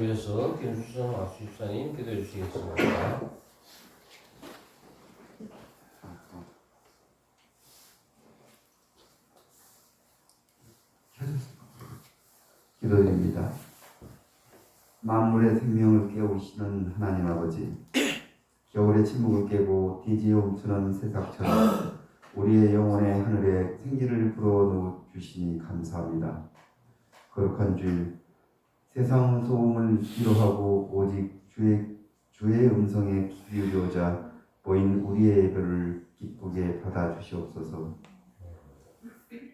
위해서 김수성 아수집사님 기도해 주시겠습니다. 기도드립니다. 만물의 생명을 깨우시는 하나님 아버지, 겨울의 침묵을 깨고 대지에 멈추는 새싹처럼 우리의 영혼의 하늘에 생기를 불어넣어 주시니 감사합니다. 거룩한 주일, 세상 소음을 위로하고 오직 주의 음성에 귀 기울여자 보인 우리의 예배를 기쁘게 받아주시옵소서.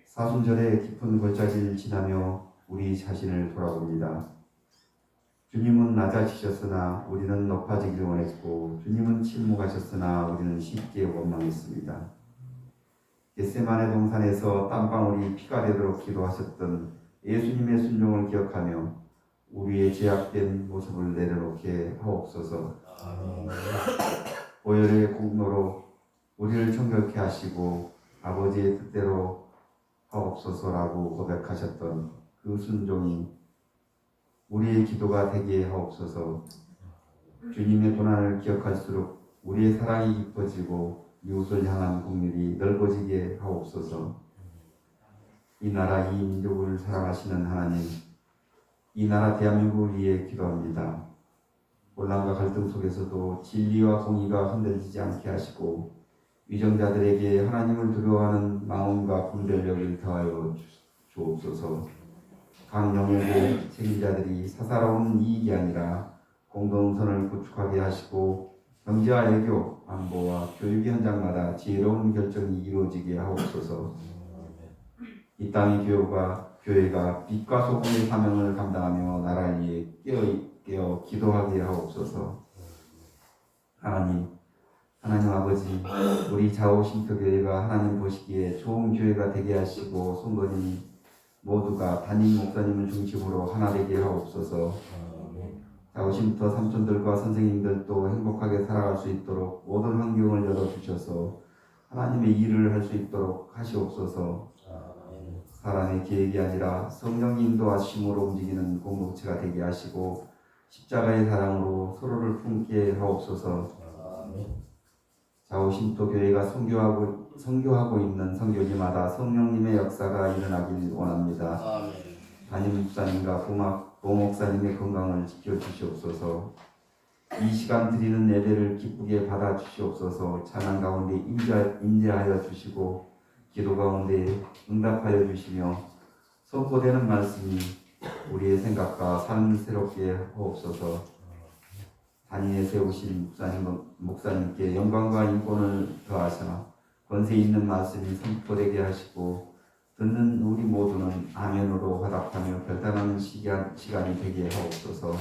사순절의 깊은 골짜기를 지나며 우리 자신을 돌아봅니다. 주님은 낮아지셨으나 우리는 높아지길 원했고, 주님은 침묵하셨으나 우리는 쉽게 원망했습니다. 겟세마네 동산에서 땀방울이 피가 되도록 기도하셨던 예수님의 순종을 기억하며 우리의 제약된 모습을 내려놓게 하옵소서. 보혈의 공로로 우리를 정결케 하시고 아버지의 뜻대로 하옵소서라고 고백하셨던 그 순종이 우리의 기도가 되게 하옵소서. 주님의 고난을 기억할수록 우리의 사랑이 깊어지고 이웃을 향한 긍휼이 넓어지게 하옵소서. 이 나라 이 민족을 사랑하시는 하나님, 이 나라 대한민국을 위해 기도합니다. 혼란과 갈등 속에서도 진리와 공의가 흔들리지 않게 하시고 위정자들에게 하나님을 두려워하는 마음과 분별력을 더하여 주옵소서. 각 영역의 책임자들이 사사로운 이익이 아니라 공동선을 구축하게 하시고 경제와 외교, 안보와 교육 현장마다 지혜로운 결정이 이루어지게 하옵소서. 이 땅의 교회가 빛과 소금의 사명을 감당하며 나라를 위해 깨어 기도하게 하옵소서. 하나님 아버지, 우리 좌우신표교회가 하나님 보시기에 좋은 교회가 되게 하시고 성도님 모두가 담임 목사님을 중심으로 하나 되게 하옵소서. 좌우심터 삼촌들과 선생님들도 행복하게 살아갈 수 있도록 모든 환경을 열어주셔서 하나님의 일을 할 수 있도록 하시옵소서. 사람의 계획이 아니라 성령의 인도하심으로 움직이는 공동체가 되게 하시고 십자가의 사랑으로 서로를 품게 하옵소서. 좌우신토 교회가 선교하고 있는 선교지마다 성령님의 역사가 일어나길 원합니다. 담임 목사님과 부목사님의 건강을 지켜주시옵소서. 이 시간 드리는 예배를 기쁘게 받아주시옵소서. 찬양 가운데 임재하여 주시고 기도 가운데 응답하여 주시며 선포되는 말씀이 우리의 생각과 삶을 새롭게 하옵소서. 단위에 세우신 목사님께 영광과 인권을 더하사 권세 있는 말씀이 선포되게 하시고 듣는 우리 모두는 아멘으로 화답하며 결단하는 시간이 되게 하옵소서.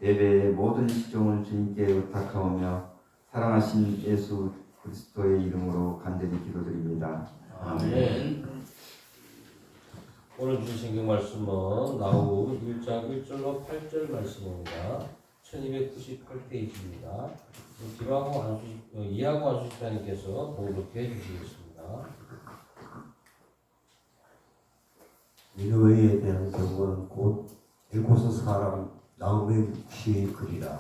예배의 모든 시종을 주님께 의탁하오며 사랑하신 예수 그리스도의 이름으로 간절히 기도드립니다. 아멘. 오늘 주신 성경 말씀은 나후 1장 1절로 8절 말씀입니다. 1298페이지입니다. 이하고 안수집사님께서 봉독해 주시겠습니다. 니느웨에 대한 경고는 곧 일곱의 사람 나훔의 묵시의 글이라.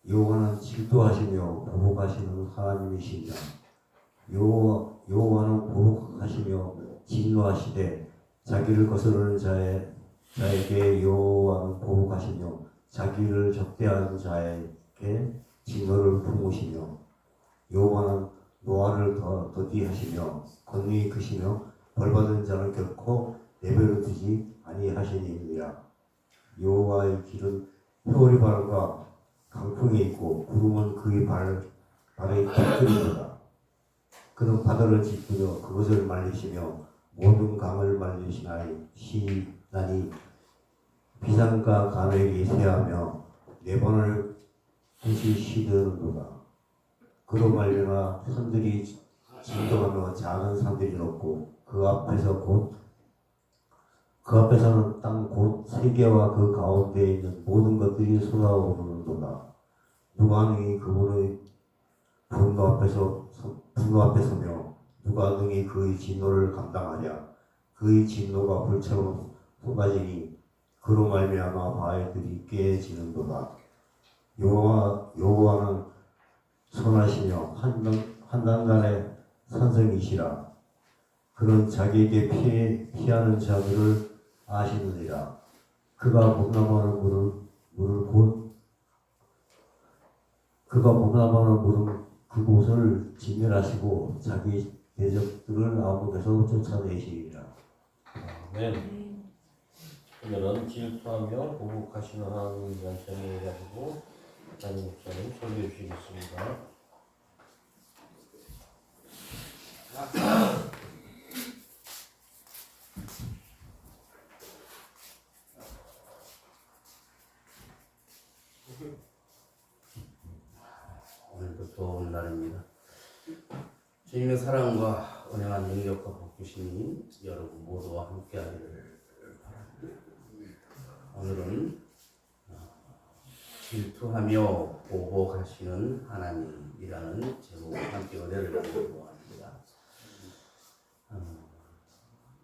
여호와는 질투하시며 보복하시는 하나님이시며 여호와는 보복하시며 진노하시되 자기를 거스르는 자에게 여호와는 보복하시며 자기를 적대하는 자에게 진노를 품으시며 여호와는 노아를 더디하시며 권능이 크시며 벌받은 자는 결코 내버려 두지 아니하시니라. 여호와의 길은 회오리 바람과 강풍에 있고 구름은 그의 발에 깃들이도다. 그는 바다를 짓꾸며 그것을 말리시며 모든 강을 말리시나니 비산과 가멜이 쇠하며 네 번을 부시시드는도다. 그로 말미암아 산들이 진동하며 작은 산들이 높고 그 앞에서는 땅 곧 세계와 그 가운데에 있는 모든 것들이 쏟아오르는도다. 누가 능히 그분의 분노 앞에 서며 누가 능히 그의 진노를 감당하랴. 그의 진노가 불처럼 쏟아지니 그로 말미암아 바위들이 깨지는도다. 여호와는 선하시며 한단간의 산성이시라. 그는 자기에게 피하는 자들을 아시느니라. 그가 범람하는 물은 그곳을 진멸하시고 자기 대적들을 암흑에서 쫓아내시리라. 아멘. 오늘은 질투하며 보복하시는 하나님에 대한 제목을 가지고 담임 목사님 설교해 주시겠습니다. 오늘도 좋은 날입니다. 주님의 사랑과 은혜한 능력과 복주심이 여러분 모두와 함께하기를 바랍니다. 오늘은 질투하며 보복하시는 하나님이라는 제목으로 함께 은혜를 나누고 합니다.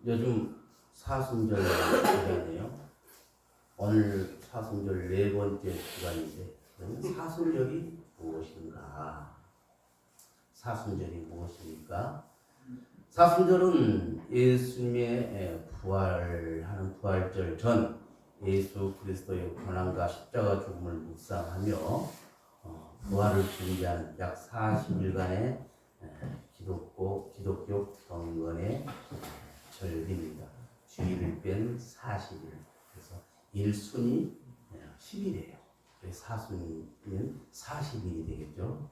요즘 사순절 시간이에요. 오늘 사순절 네 번째 시간인데 그러면 사순절이 무엇인가? 사순절이 무엇입니까? 사순절은 예수님의 부활하는 부활절 전 예수 그리스도의 고난과 십자가 죽음을 묵상하며 부활을 준비하는 약 40일간의 기독교 경건의 절기입니다. 주일을 뺀 40일. 그래서 일순이 10일이에요. 사순이면 40일이 되겠죠.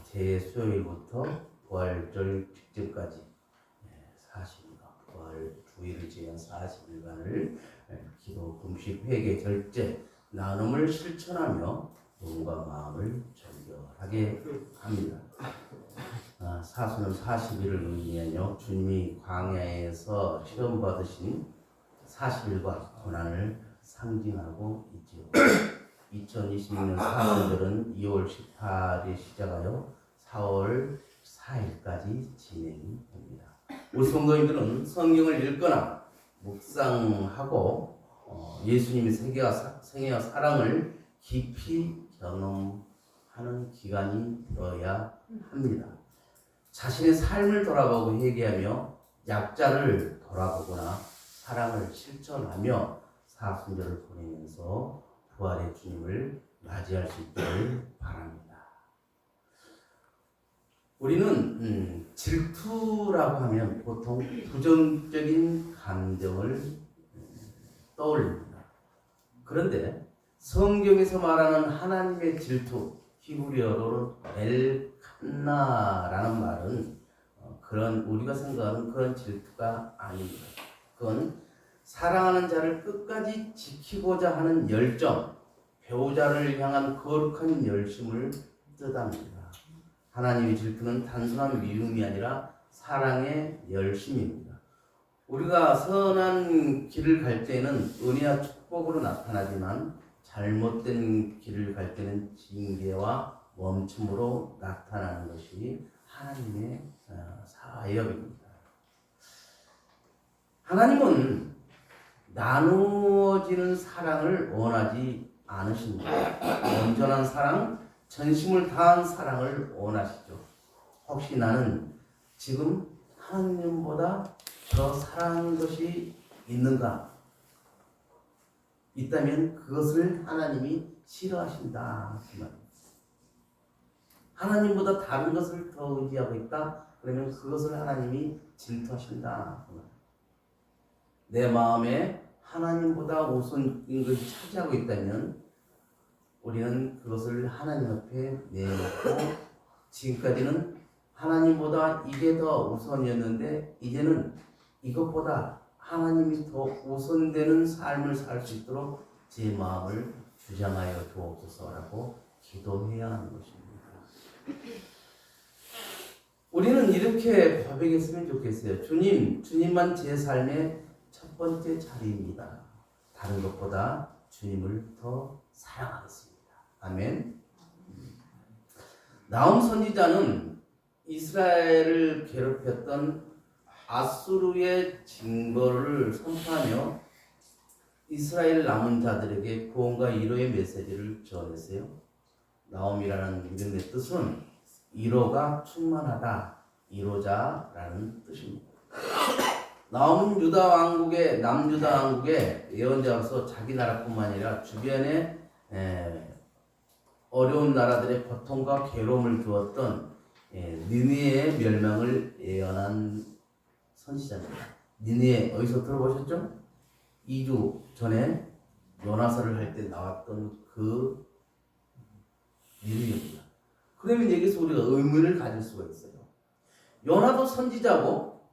제 수요일부터 부활절 직전까지 40일간 부활 주일을 제한 40일간을 기도, 금식, 회개, 절제, 나눔을 실천하며 몸과 마음을 정결하게 합니다. 사수는 40일을 의미하여 주님이 광야에서 시험받으신 40일과 고난을 상징하고 있지요. 2026년 사순절은 2월 18일 시작하여 4월 4일까지 진행됩니다. 우리 성도님들은 성경을 읽거나 묵상하고 예수님의 생애와 사랑을 깊이 경험하는 기간이 되어야 합니다. 자신의 삶을 돌아보고 회개하며 약자를 돌아보거나 사랑을 실천하며 사순절을 보내면서 부활의 주님을 맞이할 수 있기를 바랍니다. 우리는 질투라고 하면 보통 부정적인 감정을 떠올립니다. 그런데 성경에서 말하는 하나님의 질투, 히브리어로 엘칸나라는 말은 그런 우리가 생각하는 그런 질투가 아닙니다. 그건 사랑하는 자를 끝까지 지키고자 하는 열정, 배우자를 향한 거룩한 열심을 뜻합니다. 하나님의 질투는 단순한 미움이 아니라 사랑의 열심입니다. 우리가 선한 길을 갈 때는 은혜와 축복으로 나타나지만 잘못된 길을 갈 때는 징계와 멈춤으로 나타나는 것이 하나님의 사역입니다. 하나님은 나누어지는 사랑을 원하지 않으십니다. 온전한 사랑, 전심을 다한 사랑을 원하시죠. 혹시 나는 지금 하나님보다 더 사랑하는 것이 있는가? 있다면 그것을 하나님이 싫어하신다. 하나님보다 다른 것을 더 의지하고 있다? 그러면 그것을 하나님이 질투하신다. 내 마음에 하나님보다 우선인 것이 차지하고 있다면 우리는 그것을 하나님 앞에 내놓고 지금까지는 하나님보다 이게 더 우선이었는데 이제는 이것보다 하나님이 더 우선되는 삶을 살 수 있도록 제 마음을 주장하여 주옵소서라고 기도해야 하는 것입니다. 우리는 이렇게 고백했으면 좋겠어요. 주님만 제 삶의 첫 번째 자리입니다. 다른 것보다 주님을 더 사랑하겠습니다. 아멘. 나훔 선지자는 이스라엘을 괴롭혔던 아수르의 징벌을 선포하며 이스라엘 남은 자들에게 구원과 위로의 메시지를 전했어요. 나옴이라는 이름의 뜻은 위로가 충만하다, 위로자라는 뜻입니다. 나옴은 유다 왕국의 남유다 왕국의 예언자로서 자기 나라뿐만 아니라 주변에 어려운 나라들의 고통과 괴로움을 주었던 니느웨의 멸망을 예언한 선지자입니다. 니느웨 어디서 들어보셨죠? 2주 전에 요나서를 할 때 나왔던 그 니느웨입니다. 그러면 여기서 우리가 의문을 가질 수가 있어요. 요나도 선지자고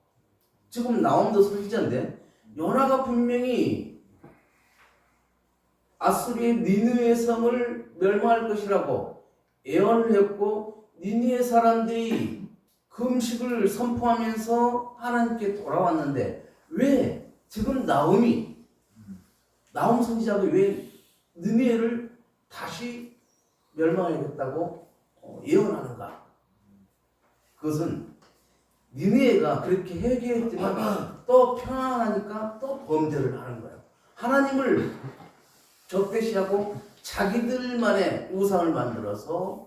지금 나옴도 선지자인데 요나가 분명히 아수리의 니느웨 성을 멸망할 것이라고 예언을 했고 니느웨 사람들이 금식을 선포하면서 하나님께 돌아왔는데 왜 지금 나옴 선지자가 왜 니느웨를 다시 멸망하겠다고 예언하는가? 그것은 니느웨가 그렇게 회개했지만 또 평안하니까 또 범죄를 하는 거예요. 하나님을 적대시하고 자기들만의 우상을 만들어서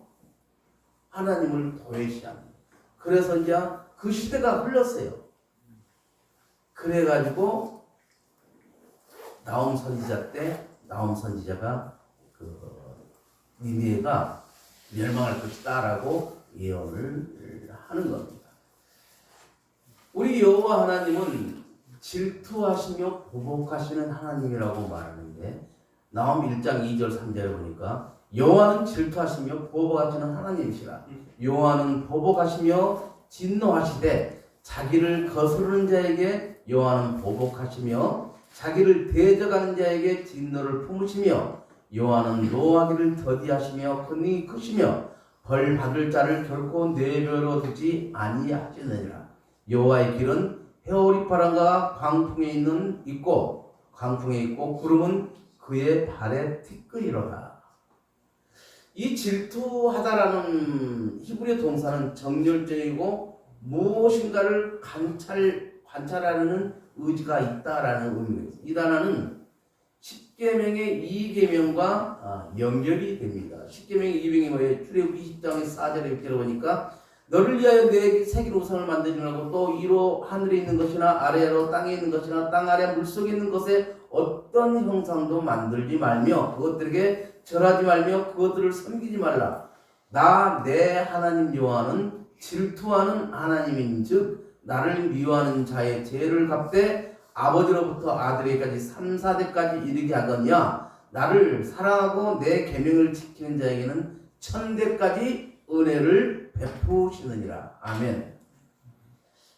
하나님을 도외시합니다. 그래서 이제 그 시대가 흘렀어요. 그래가지고 나옴 선지자 때 나옴 선지자가 니느웨가 멸망할 것이다라고 예언을 하는 겁니다. 우리 여호와 하나님은 질투하시며 보복하시는 하나님이라고 말하는데 나옴 1장 2절 3절에 보니까 여호와는 질투하시며 보복하시는 하나님이시라. 여호와는 보복하시며 진노하시되 자기를 거스르는 자에게 여호와는 보복하시며 자기를 대적하는 자에게 진노를 품으시며 여호와는 노하기를 더디하시며 권능이 크시며 벌 받을 자를 결코 내버려 두지 아니하시느니라. 여호와의 길은 해오리바람과 광풍에 있고 구름은 그의 발에 티끌이로다. 이 질투하다라는 히브리 동사는 정열적이고 무엇인가를 관찰하려는 의지가 있다라는 의미입니다. 이 단어는 십계명의 2계명과 연결이 됩니다. 십계명의 2계명이 뭐예요? 출애굽기 20장의 4절에 보니까 너를 위하여 내 새길 우상을 만들지 말고 또 이로 하늘에 있는 것이나 아래로 땅에 있는 것이나 땅 아래 물속에 있는 것에 어떤 형상도 만들지 말며 그것들에게 절하지 말며 그것들을 섬기지 말라. 나 내 하나님 여호와는 질투하는 하나님인즉 나를 미워하는 자의 죄를 갚되 아버지로부터 아들에게까지 3, 4대까지 이르게 하거니와 나를 사랑하고 내 계명을 지키는 자에게는 1000대까지 은혜를 베푸시느니라. 아멘.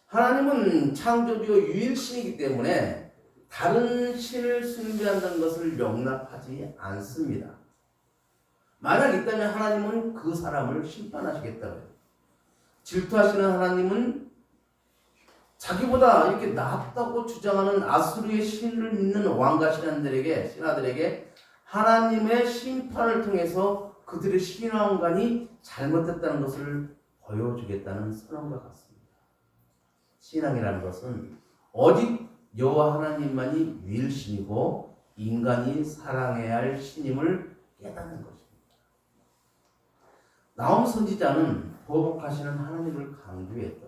하나님은 창조주 유일신이기 때문에 다른 신을 숭배한다는 것을 용납하지 않습니다. 만약 있다면 하나님은 그 사람을 심판하시겠다고요. 질투하시는 하나님은 자기보다 이렇게 낫다고 주장하는 아수르의 신을 믿는 왕과 신하들에게 하나님의 심판을 통해서 그들의 신앙관이 잘못됐다는 것을 보여주겠다는 선언과 같습니다. 신앙이라는 것은 오직 여호와 하나님만이 유일신이고 인간이 사랑해야 할 신임을 깨닫는 것입니다. 나옴 선지자는 보복하시는 하나님을 강조했다.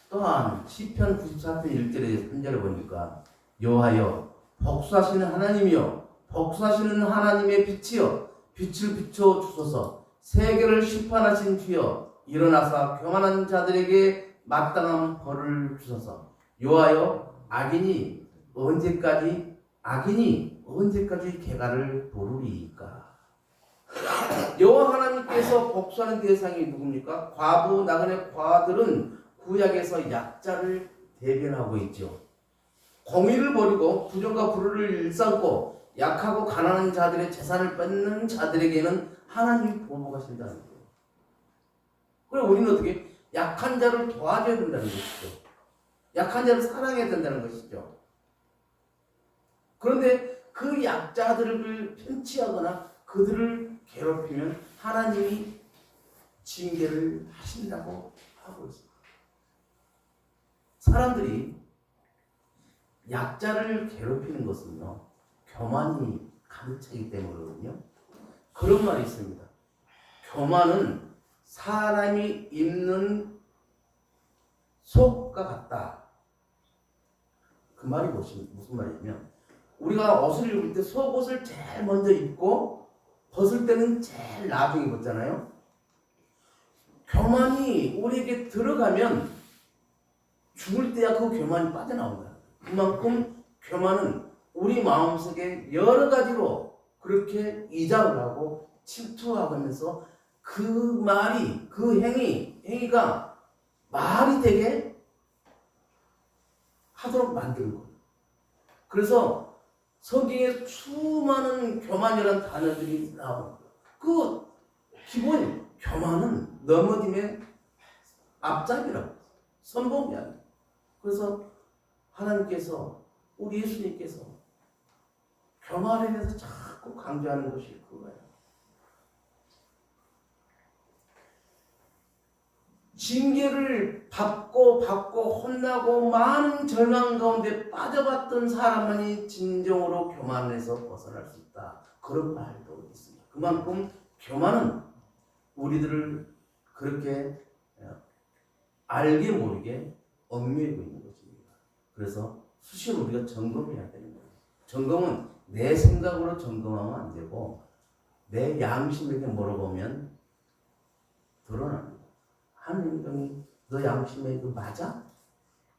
또한 시편 94편 1절에 3절에 보니까 여호와여 복수하시는 하나님이여 복수하시는 하나님의 빛이여 빛을 비춰 주소서 세계를 심판하신 주여 일어나사 교만한 자들에게 마땅한 벌을 주소서. 여호와여 악인이 언제까지 개가를 도르리이까. 여호와 하나님께서 복수하는 대상이 누굽니까? 과부 나그네 과들은 구약에서 약자를 대변하고 있죠. 공의를 버리고 부정과 불의를 일삼고 약하고 가난한 자들의 재산을 뺏는 자들에게는 하나님이 보복하신다는 거예요. 그럼 우리는 어떻게? 약한 자를 도와줘야 된다는 것이죠. 약한 자를 사랑해야 된다는 것이죠. 그런데 그 약자들을 편취하거나 그들을 괴롭히면 하나님이 징계를 하신다고 하고 있습니다. 사람들이 약자를 괴롭히는 것은요, 교만이 가득 차기 때문이거든요. 그런 말이 있습니다. 교만은 사람이 입는 속과 같다. 그 말이 무슨 말이냐면 우리가 옷을 입을 때 속옷을 제일 먼저 입고 벗을 때는 제일 나중에 벗잖아요. 교만이 우리에게 들어가면 죽을 때야 그 교만이 빠져나온다. 그만큼 교만은 우리 마음속에 여러 가지로 그렇게 이작을 하고 침투하면서 그 말이, 그 행위가 말이 되게 하도록 만드는 거예요. 그래서 성경에 수많은 교만이라는 단어들이 나옵니다. 그 기본 교만은 넘어짐의 앞잡이라고 했어요. 선봉이 아니에요. 그래서 하나님께서, 우리 예수님께서 교만에 대해서 자꾸 강조하는 것이 그거예요. 징계를 받고 혼나고 많은 절망 가운데 빠져봤던 사람만이 진정으로 교만에서 벗어날 수 있다. 그런 말도 있습니다. 그만큼 교만은 우리들을 그렇게 알게 모르게 얽매이고 있는 것입니다. 그래서 수시로 우리가 점검해야 되는 거예요. 점검은 내 생각으로 점검하면 안 되고 내 양심에게 물어보면 드러납니다. 한 행동이 너 양심에 그 맞아?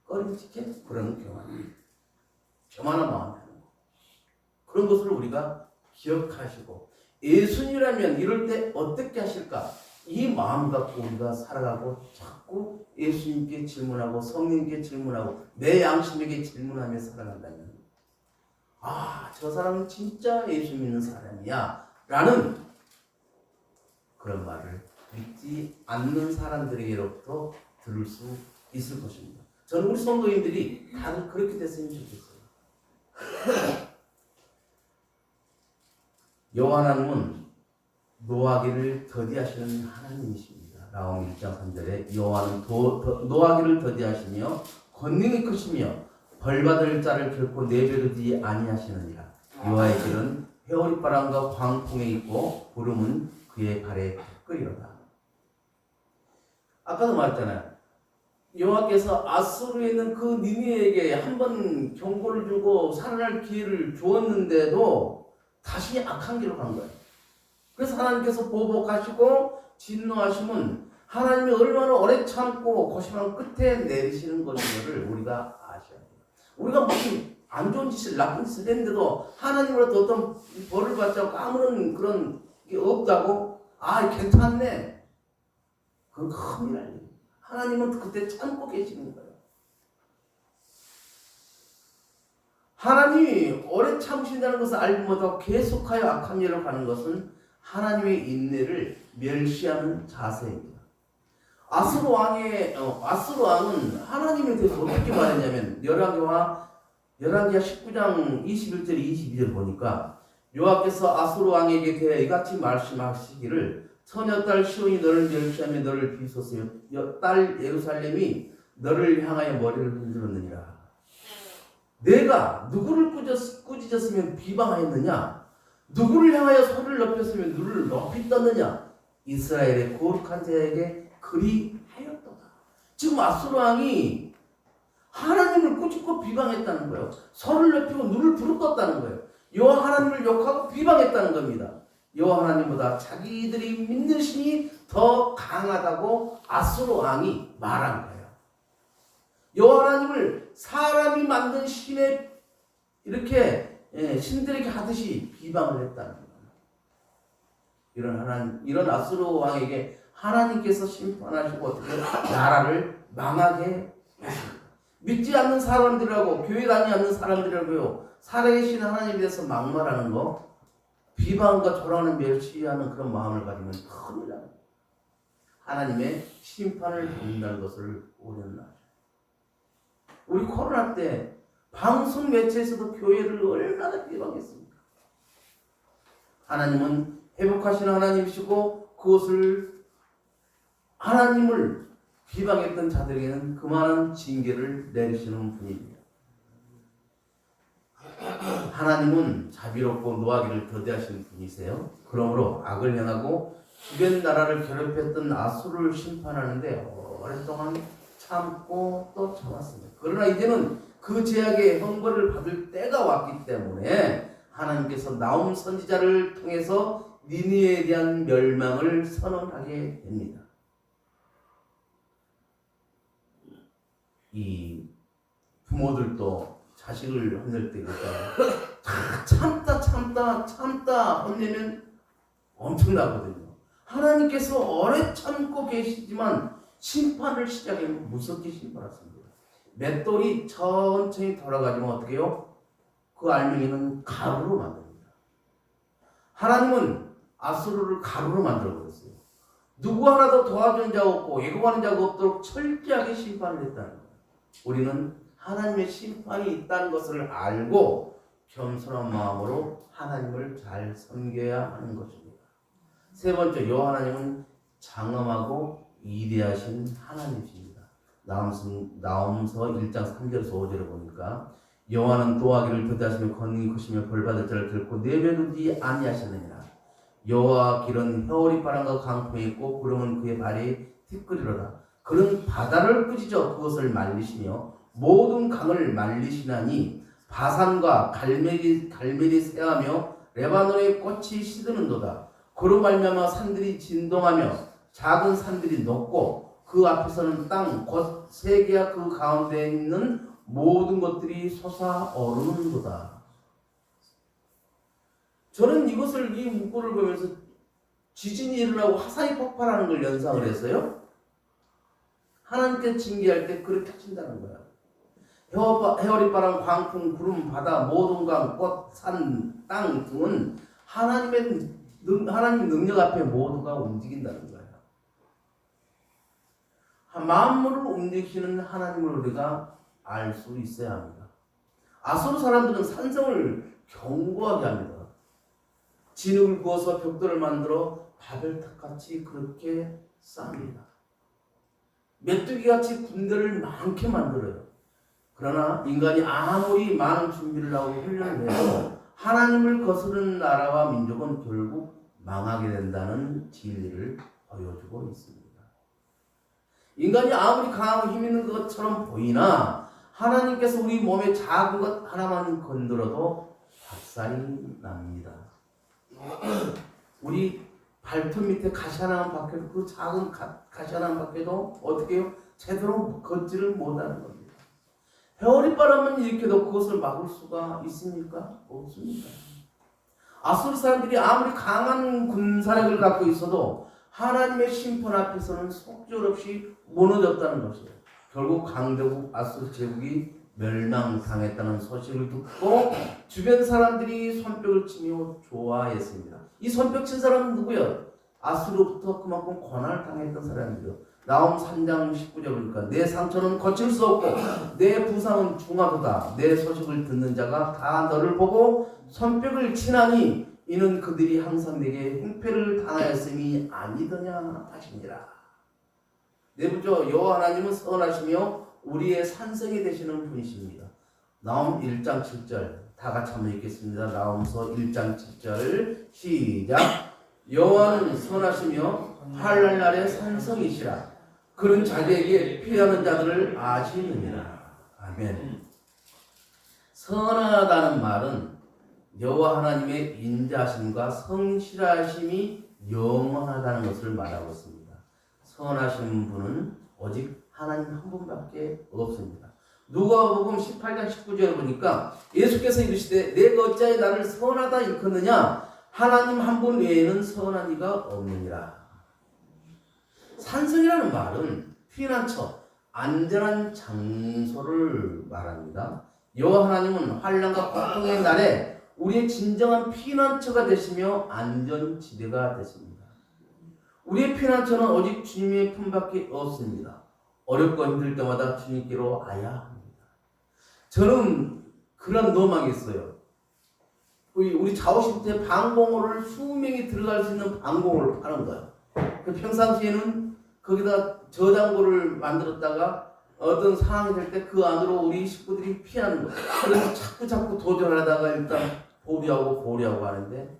꺼림칙해? 그러면 교만한 마음이 하는 거. 그런 것을 우리가 기억하시고 예수님이라면 이럴 때 어떻게 하실까? 이 마음 갖고 우리가 살아가고 자꾸 예수님께 질문하고 성령님께 질문하고 내 양심에게 질문하며 살아간다면 저 사람은 진짜 예수 믿는 사람이야 라는 그런 말을 믿지 않는 사람들에게로부터 들을 수 있을 것입니다. 저는 우리 성도님들이 다들 그렇게 됐으면 좋겠어요. 여호와 하나님은 노하기를 더디하시는 하나님이십니다. 라움 1장 3절에 여호와는 노하기를 더디하시며 권능이 크시며 벌받을 자를 결코 내버리지 아니하시느니라. 여호와의 길은 회오리바람과 광풍에 있고 구름은 그의 발에 끓이로다. 아까도 말했잖아요. 여호와께서 아수르에 있는 그 니느웨에게 한번 경고를 주고 살아날 기회를 주었는데도 다시 악한 길로 간 거예요. 그래서 하나님께서 보복하시고 진노하시면 하나님이 얼마나 오래 참고 고심한 끝에 내리시는 것을 우리가 아셔야 돼요. 우리가 무슨 안 좋은 짓을 나쁜 짓을 했는데도 하나님으로부터 어떤 벌을 받자고 아무런 그런 게 없다고 괜찮네. 그건 큰일 아니에요. 하나님은 그때 참고 계시는 거예요. 하나님이 오래 참으신다는 것을 알지 못하고 계속하여 악한 일을 가는 것은 하나님의 인내를 멸시하는 자세입니다. 아수르 왕은 하나님에 대해서 어떻게 말했냐면 열왕기하 19장 21절 22절 보니까 여호와께서 아수르 왕에게 대해 이같이 말씀하시기를 처녀딸 시온이 너를 멸시하며 너를 비웃었으며 딸 예루살렘이 너를 향하여 머리를 흔들었느니라. 내가 누구를 꾸짖었으면 비방하였느냐? 누구를 향하여 소리를 높였으면 누를 높이 떴느냐? 이스라엘의 거룩한 자에게 그리하였도다. 지금 아수르 왕이 하나님을 꾸짖고 비방했다는 거예요. 소리를 높이고 누를 부르떴다는 거예요. 여호와 하나님을 욕하고 비방했다는 겁니다. 여호와 하나님보다 자기들이 믿는 신이 더 강하다고 아수르 왕이 말한 거예요. 여호와 하나님을 사람이 만든 신에 이렇게 신들에게 하듯이 비방을 했다는 거예요. 이런 아수르 왕에게 하나님께서 심판하시고 어떻게 나라를 망하게 하십니다. 믿지 않는 사람들이라고 교회 다니지 않는 사람들이라고요. 살아계신 하나님에 대해서 막말하는 거, 비방과 조롱하는 멸시하는 그런 마음을 가지면 큰일 납니다. 하나님의 심판을 받는다는 것을 우리는 아죠. 우리 코로나 때 방송 매체에서도 교회를 얼마나 비방했습니까? 하나님은 회복하시는 하나님이시고 그것을 하나님을 비방했던 자들에게는 그만한 징계를 내리시는 분입니다. 하나님은 자비롭고 노하기를 더디하시는 분이세요. 그러므로 악을 행하고 주변 나라를 괴롭혔던 아수르를 심판하는데 오랫동안 참고 또 참았습니다. 그러나 이제는 그 죄악의 형벌을 받을 때가 왔기 때문에 하나님께서 나움 선지자를 통해서 니느웨에 대한 멸망을 선언하게 됩니다. 이 부모들도 자식을 혼낼 때 참다 혼내면 엄청나거든요. 하나님께서 오래 참고 계시지만 심판을 시작하면 무섭게 심판하십니다. 맷돌이 천천히 돌아가지면 어떻게 해요? 그 알맹이는 가루로 만듭니다. 하나님은 아수르를 가루로 만들어버렸어요. 누구 하나도 도와주는 자가 없고 애고하는 자가 없도록 철저하게 심판을 했다는 거예요. 우리는 하나님의 심판이 있다는 것을 알고 겸손한 마음으로 하나님을 잘 섬겨야 하는 것입니다. 세 번째, 여호와 하나님은 장엄하고 위대하신 하나님이십니다. 나홈서 1장 3절에서 5절을 보니까 여호와는 노하기를 더디하시며 권능이 크시며 벌받을 자를 결코 내버리지 아니하셨느니라. 여호와 길은 혀오리 바람과 강풍이 있고 구름은 그의 발이 티끌이로다. 그는 바다를 꾸짖어 그것을 말리시며 모든 강을 말리시나니 바산과 갈멜이 새하며 레바논의 꽃이 시드는도다. 그로 말미암아 산들이 진동하며 작은 산들이 녹고 그 앞에서는 땅 곧 세계와 그 가운데에 있는 모든 것들이 솟아오르는도다. 저는 이것을 이 문구를 보면서 지진이 일어나고 화산이 폭발하는 걸 연상을 했어요. 하나님께 징계할 때 그렇게 하신다는 거야. 헤어리바람, 광풍, 구름, 바다, 모든 강, 꽃, 산, 땅 등은 하나님 능력 앞에 모두가 움직인다는 거예요. 만물을 움직이시는 하나님을 우리가 알 수 있어야 합니다. 아수르 사람들은 산성을 견고하게 합니다. 진흙을 구워서 벽돌을 만들어 바벨탑같이 그렇게 쌓습니다. 메뚜기같이 군대를 많게 만들어요. 그러나 인간이 아무리 많은 준비를 하고 훈련을 해도 하나님을 거스르는 나라와 민족은 결국 망하게 된다는 진리를 보여주고 있습니다. 인간이 아무리 강하고 힘 있는 것처럼 보이나 하나님께서 우리 몸에 작은 것 하나만 건드려도 박살이 납니다. 우리 발톱 밑에 가시 하나만 박혀도 그 작은 가시 하나만 박혀도 어떻게 해요? 제대로 걷지를 못하는 겁니다. 헤어리바람만 일으켜도 그것을 막을 수가 있습니까? 없습니다. 아수르 사람들이 아무리 강한 군사력을 갖고 있어도 하나님의 심판 앞에서는 속절없이 무너졌다는 것이에요. 결국 강대국 아수르 제국이 멸망당했다는 소식을 듣고 주변 사람들이 손뼉을 치며 좋아했습니다. 이 손뼉 친 사람은 누구예요? 아수르부터 그만큼 고난을 당했던 사람이죠. 나홈 3장 19절 보니까 내 상처는 고칠 수 없고 내 부상은 중하도다. 내 소식을 듣는 자가 다 너를 보고 손뼉을 치나니 이는 그들이 항상 내게 행패를 당하였음이 아니더냐 하시니라. 내부죠. 여호와 하나님은 선하시며 우리의 산성이 되시는 분이십니다. 나홈 1장 7절 다 같이 한번 읽겠습니다. 나홈서 1장 7절 시작. 여호와는 선하시며 환난 날의 산성이시라. 그는 자기에게 피하는 자들을 아시느니라. 아멘. 선하다는 말은 여호와 하나님의 인자하심과 성실하심이 영원하다는 것을 말하고 있습니다. 선하신 분은 오직 하나님 한 분밖에 없습니다. 누가복음 18장 19절을 보니까 예수께서 이르시되 내가 어찌하여 나를 선하다 일컫느냐 하나님 한 분 외에는 선한 이가 없느니라. 산성이라는 말은 피난처, 안전한 장소를 말합니다. 여호와 하나님은 환난과 고통의 날에 우리의 진정한 피난처가 되시며 안전지대가 되십니다. 우리의 피난처는 오직 주님의 품밖에 없습니다. 어렵고 힘들 때마다 주님께로 와야 합니다. 저는 그런 로망이 있어요. 우리 좌우시부터 방공호를 수명이 들어갈 수 있는 방공호를 파는 거예요. 평상시에는 거기다 저장고를 만들었다가 어떤 상황이 될 때 그 안으로 우리 식구들이 피하는 거. 그래서 자꾸 도전하다가 일단 보류하고 하는데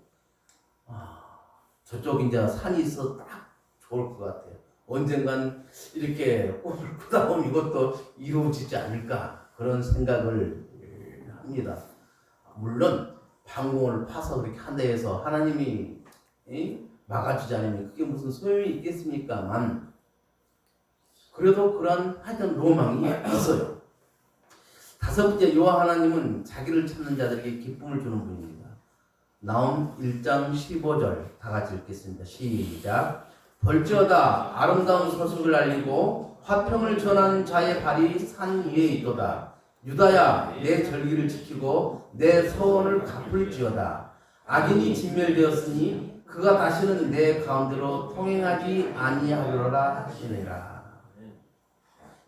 저쪽 이제 산이 있어 딱 좋을 것 같아요. 언젠간 이렇게 꿈을 꾸다 보면 이것도 이루어지지 않을까 그런 생각을 합니다. 물론 방공을 파서 그렇게 한다 해서 하나님이 막아주지 않으면 그게 무슨 소용이 있겠습니까만 그래도 그런 하여튼 로망이 있어요. 다섯 번째, 여호와 하나님은 자기를 찾는 자들에게 기쁨을 주는 분입니다. 나옴 1장 15절 다 같이 읽겠습니다. 시작. 볼지어다 아름다운 서식을 알리고 화평을 전하는 자의 발이 산 위에 있도다. 유다야 내 절기를 지키고 내 서원을 갚을지어다. 악인이 진멸되었으니 그가 다시는 내 가운데로 통행하지 아니하리라 하시니라.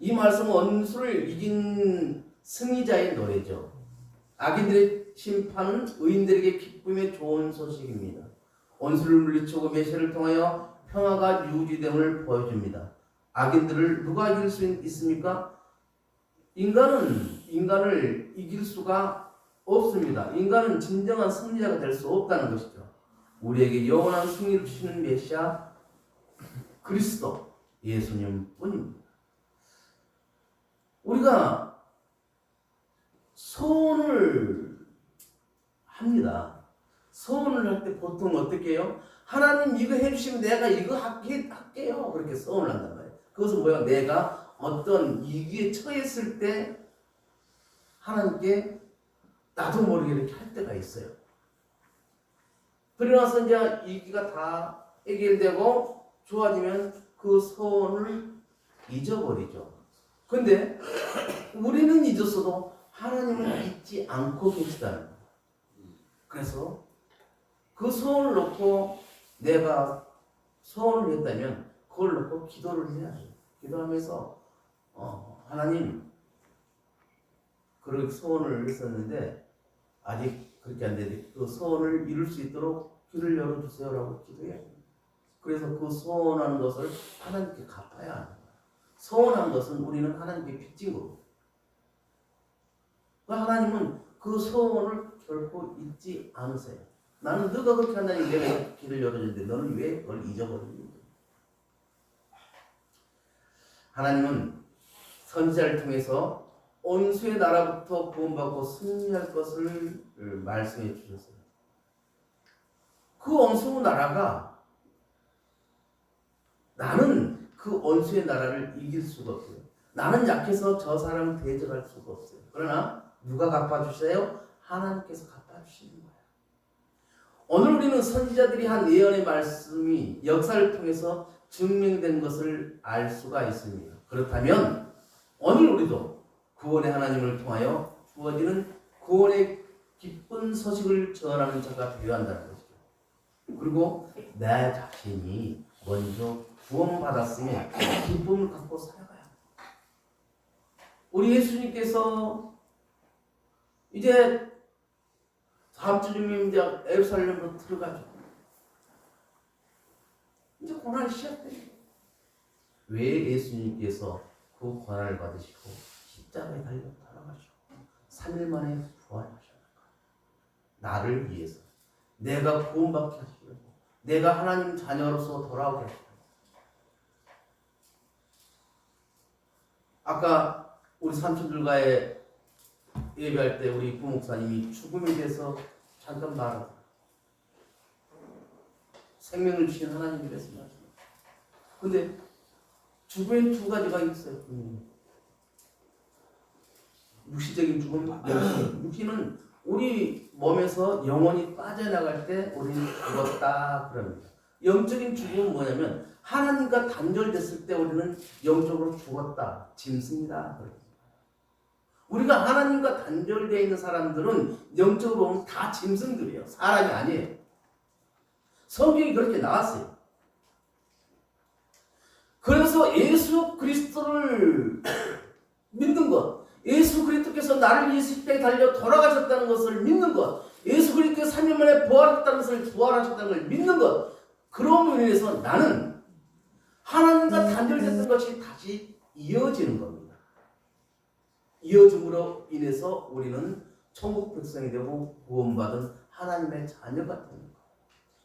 이 말씀은 원수를 이긴 승리자의 노래죠. 악인들의 심판은 의인들에게 기쁨의 좋은 소식입니다. 원수를 물리치고 메시를 통하여 평화가 유지됨을 보여줍니다. 악인들을 누가 이길 수 있습니까? 인간을 이길 수가 없습니다. 인간은 진정한 승리자가 될 수 없다는 것이죠. 우리에게 영원한 승리를 주시는 메시아 그리스도 예수님 뿐입니다. 우리가 소원을 합니다. 소원을 할 때 보통 어떻게 해요? 하나님 이거 해주시면 내가 이거 할게요. 그렇게 소원을 한단 말이에요. 그것은 뭐야? 내가 어떤 위기에 처했을 때 하나님께 나도 모르게 이렇게 할 때가 있어요. 그러고 나서 이제 위기가 다 해결되고 좋아지면 그 소원을 잊어버리죠. 근데 우리는 잊었어도 하나님은 잊지 않고 계시다는 거예요. 그래서 그 소원을 놓고 내가 소원을 했다면 그걸 놓고 기도를 해야 해요. 기도하면서 하나님 그렇게 소원을 했었는데 아직 그렇게 안 되는데 그 소원을 이룰 수 있도록 길을 열어주세요라고 기도해야 해요. 그래서 그 소원하는 것을 하나님께 갚아야 합니다. 소원한 것은 우리는 하나님께 빚진 거고 하나님은 그 소원을 결코 잊지 않으세요. 나는 너가 그렇게 한다니 내가 길을 열어주는데 너는 왜 그걸 잊어버리니? 하나님은 선지자를 통해서 원수의 나라부터 구원받고 승리할 것을 말씀해 주셨어요. 그 원수 나라가 나는 그 원수의 나라를 이길 수가 없어요. 나는 약해서 저 사람을 대적할 수가 없어요. 그러나 누가 갚아주세요? 하나님께서 갚아주시는 거예요. 오늘 우리는 선지자들이 한 예언의 말씀이 역사를 통해서 증명된 것을 알 수가 있습니다. 그렇다면 오늘 우리도 구원의 하나님을 통하여 주어지는 구원의 기쁜 소식을 전하는 자가 되어야 한다는 것이죠. 그리고 내 자신이 먼저 구원받았으면 기쁨을 갖고 살아가야 합니다. 우리 예수님께서 이제 다음 주쯤이면 이제 예루살렘으로 들어가죠. 이제 고난이 시작돼요. 왜 예수님께서 그 고난을 받으시고 십자가에 달려 돌아가시고 3일 만에 부활하셨는가? 나를 위해서, 내가 구원받게 하시려고, 내가 하나님 자녀로서 돌아오게 하시려고. 아까 우리 삼촌들과의 예배할 때 우리 부목사님이 죽음에 대해서 잠깐 말하더라. 생명을 주신 하나님에 대해서 말합니다. 근데 죽음엔 두 가지가 있어요. 육시적인 죽음, 영적인. 육신은 우리 몸에서 영혼이 빠져나갈 때 우리는 죽었다 그럽니다. 영적인 죽음은 뭐냐면 하나님과 단절됐을 때 우리는 영적으로 죽었다, 짐승이다 그럽니다. 우리가 하나님과 단절되어 있는 사람들은 영적으로 보면 다 짐승들이에요. 사람이 아니에요. 성경이 그렇게 나왔어요. 그래서 예수 그리스도를 믿는 것, 예수 그리스도께서 나를 위해서 십자가에 달려 돌아가셨다는 것을 믿는 것, 예수 그리스도께서 3일 만에 부활하셨다는 걸 믿는 것, 그럼으로 인해서 나는 하나님과 단절됐던 것이 다시 이어지는 겁니다. 이어줌으로 인해서 우리는 천국 백성이 되고 구원받은 하나님의 자녀가 되는 것.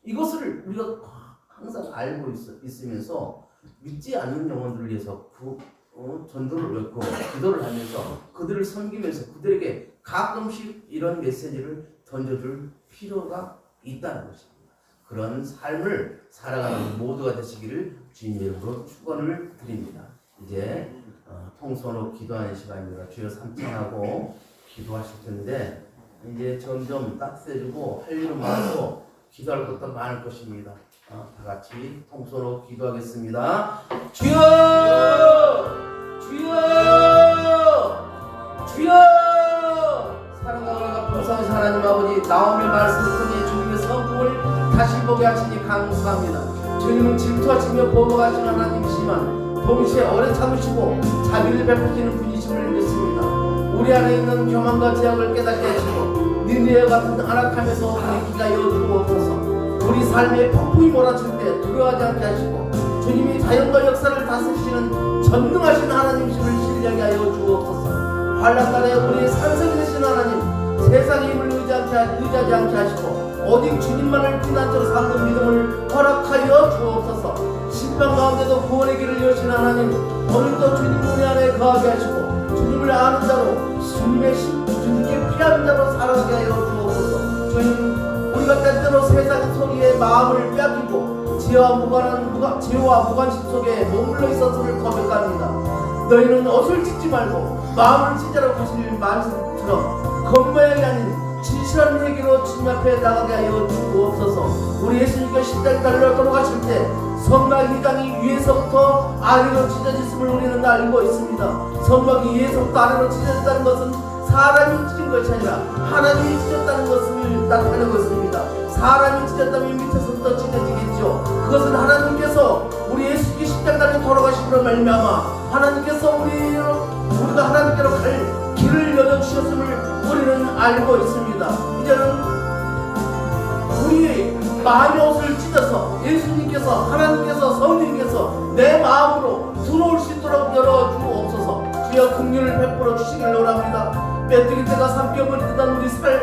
이것을 우리가 항상 알고 있으면서 믿지 않는 영혼들을 위해서 전도를 얻고 기도를 하면서 그들을 섬기면서 그들에게 가끔씩 이런 메시지를 던져줄 필요가 있다는 것입니다. 그런 삶을 살아가는 모두가 되시기를 주님 이름으로 축원을 드립니다. 이제 통선으로 기도하는 시간입니다. 주여 삼창하고 기도하실 텐데 이제 점점 따뜻해지고 할 일은 많고 기도할 것도 많을 것입니다. 다 같이 통선으로 기도하겠습니다. 주여! 주여! 주여! 사랑하고 불쌍하신 하나님 아버지, 나오미의 말씀을 통해 주님의 성품을 다시 보게 하시니 감사합니다. 주님은 질투하시며 보복하시는 하나님이시지만 동시에 오래 참으시고 자비를 베푸시는 분이심을 믿습니다. 우리 안에 있는 교만과 제약을 깨닫게 하시고 니느웨 같은 안악함에서 우리 귀가 열어주옵소서. 우리 삶에 폭풍이 몰아칠 때 두려워하지 않게 하시고 주님이 자연과 역사를 다스리시는 전능하신 하나님이심을 신뢰하게 하여 주옵소서. 환난날에 우리의 산성이 되신 하나님, 세상의 힘을 의지하지 않게 하시고 오직 주님만을 피난처로 삼는 믿음을 허락하여 주옵소서. 심판 가운데도 구원의 길을 여신 하나님, 오늘도 주님 우리 안에 거하게 하시고 주님을 아는 자로 주님께 피하는 자로 살아가게 하여 주옵소서. 주님, 우리가 때때로 세상 소리에 마음을 빼앗기고 지혜와 무관심 속에 머물러 있었음을 고백합니다. 너희는 옷을 찢지 말고 마음을 찢으라고 하실 말씀처럼 겉모양이 아닌 진실한 회개로 주님 앞에 나가게 하여 주옵소서. 우리 예수님께 십자가에 달려 돌아가실 때 성막 2장이 위에서부터 아래로 찢어졌음을 우리는 알고 있습니다. 성막이 위에서부터 아래로 찢어졌다는 것은 사람이 찢은 것이 아니라 하나님이 찢었다는 것을 나타내고 있습니다. 사람이 찢었다면 밑에서부터 찢어지겠죠. 그것은 하나님께서 우리 예수님께 십자가에 달려 돌아가심으로 말미암아 하나님께서 우리가 하나님께로 갈 길을 열어주셨음을 우리는 알고 있습니다. 이제는 우리의 마음의 옷을 찢어서 예수님께서, 하나님께서, 성령님께서 내 마음으로 들어올 수 있도록 열어주옵소서. 주여 긍휼을 베풀어 주시길 원합니다. 메뚜기 떼가 삼켜버리 듯한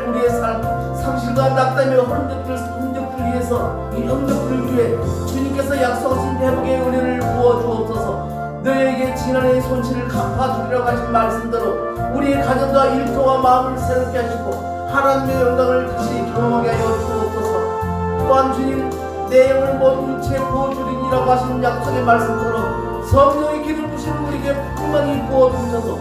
우리의 삶, 상실과 낙담의 흔적들을 위해 주님께서 약속하신 회복의 은혜를 부어주옵소서. 너에게 지난해의 손실을 갚아주리라고 하신 말씀대로 우리의 가정과 일터와 마음을 새롭게 하시고 하나님의 영광을 다시 경험하게 하여 주옵소서. 또한 주님, 내 영을 모든 채 부어주리니라고 하신 약속의 말씀처럼 성령의 기름 부심을 우리에게 풍만히 부어주셔서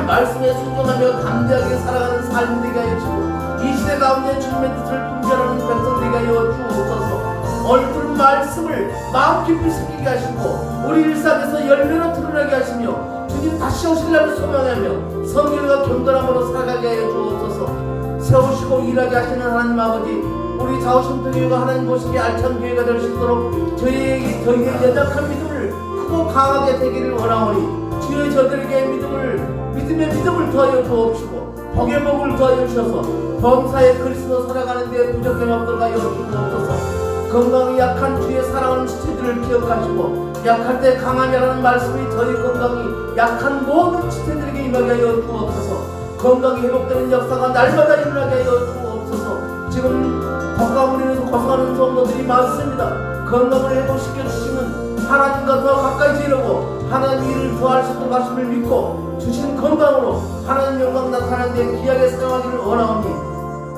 말씀에 순종하며 담대하게 살아가는 삶이 되게 하여 주시고 이 시대 가운데 주님의 뜻을 분별하는 백성 되게 하여 주옵소서. 얼굴 말씀을 마음 깊이 새기게 하시고 우리 일상에서 열매로 드러나게 하시며 주님 다시 오실 날을 소망하며 성결과 경건함으로 살아가게 하여 주옵소서. 세우시고 일하게 하시는 하나님 아버지, 우리 자오신토 교회가 하나님 보시기에 알찬 교회가 될 수 있도록 저희의 연약한 믿음을 크고 강하게 되기를 원하오니 주여 저들에게 믿음의 믿음을 더하여 주옵시고 복의 복을 더하여 주셔서 범사의 그리스도 살아가는 데 부족함이 없도록 하여 주옵소서. 건강이 약한 주의 사랑하는 지체들을 기억하시고 약할 때 강함이라는 말씀이 저희 건강이 약한 모든 지체들에게 임하게 하여 주옵소서. 건강이 회복되는 역사가 날마다 일어나게 하여 주옵소서. 지금 건강으로 고생하는 성도들이 많습니다. 건강을 회복시켜 주시면 하나님과 더 가까이 지려고 하나님 일을 더할 수 있도록 하심을 믿고 주신 건강으로 하나님 영광 나타나는 데 귀하게 사용하기를 원하오니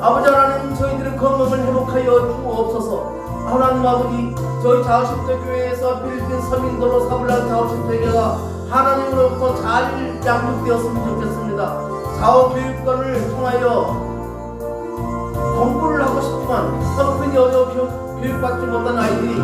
아버지 하나님, 저희들의 건강을 회복하여 주옵소서. 하나님 아버지, 저희 자오신토 교회에서 필리핀 서민도로 사블란 자오신토 교회가 하나님으로부터 잘 양육되었으면 좋겠습니다. 자오 교육관을 통하여 공부를 하고 싶지만 형편이 어려워 교육받지 못한 아이들이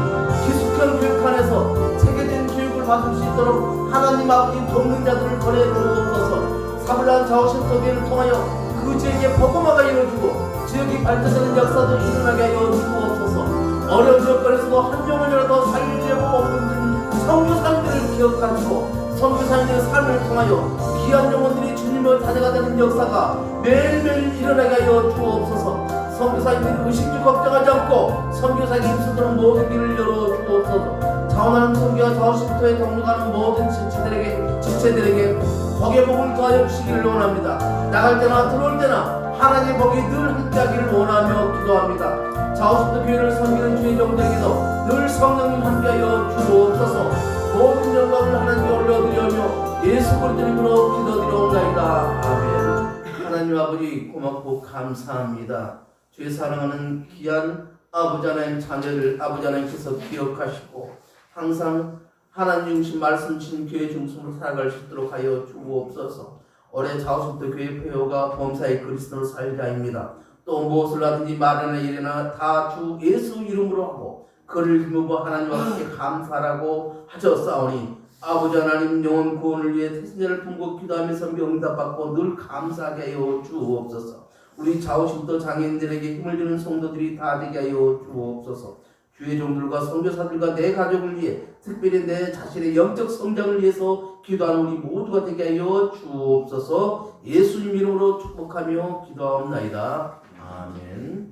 기숙형 교육관에서 체계된 교육을 받을 수 있도록 하나님 아버지 돕는 자들을 보내주옵소서. 사블란 자오신토 교회를 통하여 그 지역에 복음화가 이루어지고 지역이 발전되는 역사도 일어나게 하여 주옵소서. 어려운 여건에서도 한 영혼이라도 살리려고 없는 선교사님들을 기억하시고 선교사님들의 삶을 통하여 귀한 영혼들이 주님의 자녀가 되는 역사가 매일매일 일어나게 하여 주옵소서. 선교사님들이 의식주 걱정하지 않고 선교사에게 힘쓰도록 모든 길을 열어 주옵소서. 자원하는 성교와 자원시부터에 동력하는 모든 지체들에게 복의 복을 더하여 주시기를 원합니다. 나갈 때나 들어올 때나 하나님의 복이 늘 함께하기를 원하며 기도합니다. 자원시부터 교회를 섬기는 주의 종들에게도 늘 성령님 함께하여 주옵소서. 모든 영광을 하나님께 올려드리며 예수 그리스도 이름으로 기도드리옵나이다. 아멘. 하나님 아버지 고맙고 감사합니다. 주의 사랑하는 귀한 아버지 하나님 자녀를 아버지 하나님께서 기억하시고 항상 하나님 주신 말씀 주신 교회 중심으로 살아갈 수 있도록 하여 주옵소서. 올해 자우심도 교회 표어가 범사의 그리스도로 살자입니다. 또 무엇을 하든지 말이나 일이나 다 주 예수 이름으로 하고 그를 힘입어 하나님과 함께 감사라고 하셨사오니 아버지 하나님 영혼 구원을 위해 태신자를 품고 기도하면서 명답받고 늘 감사하게 하여 주옵소서. 우리 자우심도 장애인들에게 힘을 주는 성도들이 다 되게 하여 주옵소서. 주의 종들과 선교사들과 내 가족을 위해 특별히 내 자신의 영적 성장을 위해서 기도하는 우리 모두가 되게 하여 주옵소서. 예수님 이름으로 축복하며 기도하옵나이다. 아멘.